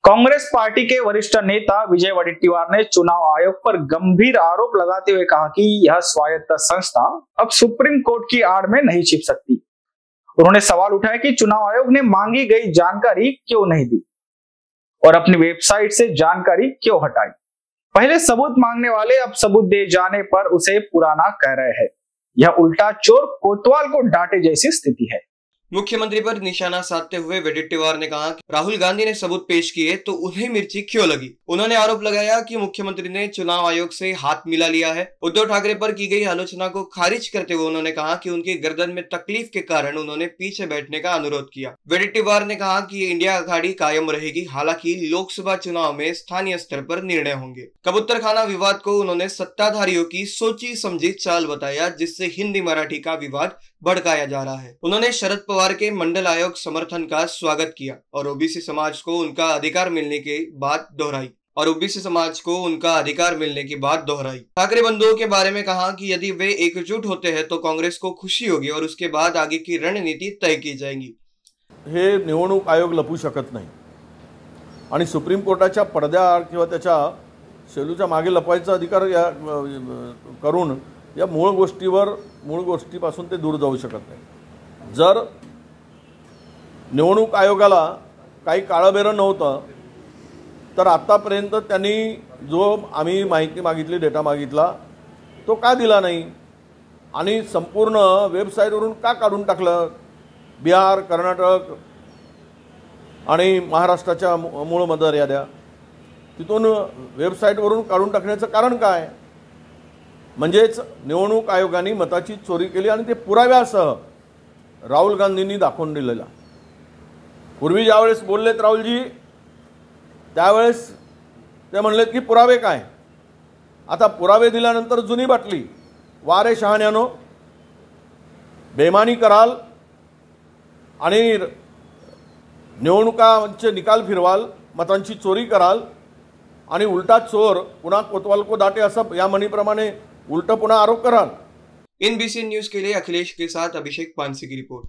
Congress party के वरिष्ठ नेता विजय वडेट्टीवार ने चुनाव आयोग पर गंभीर आरोप लगाते हुए कहा कि यह स्वायत्त संस्था अब सुप्रीम कोर्ट की आड़ में नहीं छिप सकती। उन्होंने सवाल उठाया कि चुनाव आयोग ने मांगी गई जानकारी क्यों नहीं दी और अपनी वेबसाइट से जानकारी क्यों हटाई। पहले सबूत मांगने वाले अब सबूत दे जाने पर उसे पुराना कह रहे हैं। यह उल्टा चोर कोतवाल को डांटे जैसी स्थिति है। मुख्यमंत्री पर निशाना साधते हुए वडेट्टीवार ने कहा कि राहुल गांधी ने सबूत पेश किए तो उन्हें मिर्ची क्यों लगी। उन्होंने आरोप लगाया कि मुख्यमंत्री ने चुनाव आयोग से हाथ मिला लिया है। उद्धव ठाकरे पर की गई आलोचना को खारिज करते हुए उन्होंने कहा कि उनकी गर्दन में तकलीफ के कारण उन्होंने पीछे बैठने का अनुरोध किया। वडेट्टीवार ने कहा कि इंडिया अघाड़ी कायम रहेगी, हालांकि लोकसभा चुनाव में स्थानीय स्तर पर निर्णय होंगे। कबूतर खाना विवाद को उन्होंने सत्ताधारियों की सोची समझी चाल बताया, जिससे हिंदी मराठी का विवाद भड़काया जा रहा है। उन्होंने शरद पवार के मंडल आयोग समर्थन का स्वागत किया और ओबीसी समाज को उनका अधिकार मिलने की बात दोहराई। ठाकरे बंधुओं के बारे में कहा कि यदि वे एकजुट होते हैं तो कांग्रेस को खुशी होगी और उसके बाद आगे की रणनीति तय की जाएगी। हे निवडणूक आयोग लपू शकत नाही आणि सुप्रीम कोर्टाच्या पडद्याआड किंवा त्याच्या शेलूच्या मागे लपवायचा अधिकार करून या मूळ गोष्टीपासून ते दूर जाऊ शकत नाही। जर निवडणूक आयोगाला काही काळबेरं नव्हतं तर आतापर्यंत त्यांनी जो आम्ही माहिती मागितली, डेटा मागितला, तो का दिला नाही आणि संपूर्ण वेबसाईटवरून का काढून टाकलं। बिहार, कर्नाटक आणि महाराष्ट्राच्या मूळ मतदार याद्या तिथून वेबसाईटवरून काढून टाकण्याचं कारण काय। म्हणजेच निवडणूक आयोगाने मताची चोरी केली आणि ते पुराव्यासह राहुल गांधींनी दाखवून दिलेला। पूर्वी ज्यावेळेस बोललेत राहुलजी त्यावेळेस ते म्हणलेत की पुरावे काय। आता पुरावे दिल्यानंतर जुनी बाटली, वारे शहाण्यानो, बेमानी कराल आणि निवडणुकांचे निकाल फिरवाल, मतांची चोरी कराल आणि उलटा चोर पुन्हा कोतवाल को डाटे असं या म्हणीप्रमाणे उल्टा पुन्हा आरोप कराल। NBC न्यूज के लिए अखिलेश के साथ अभिषेक पानसी की रिपोर्ट।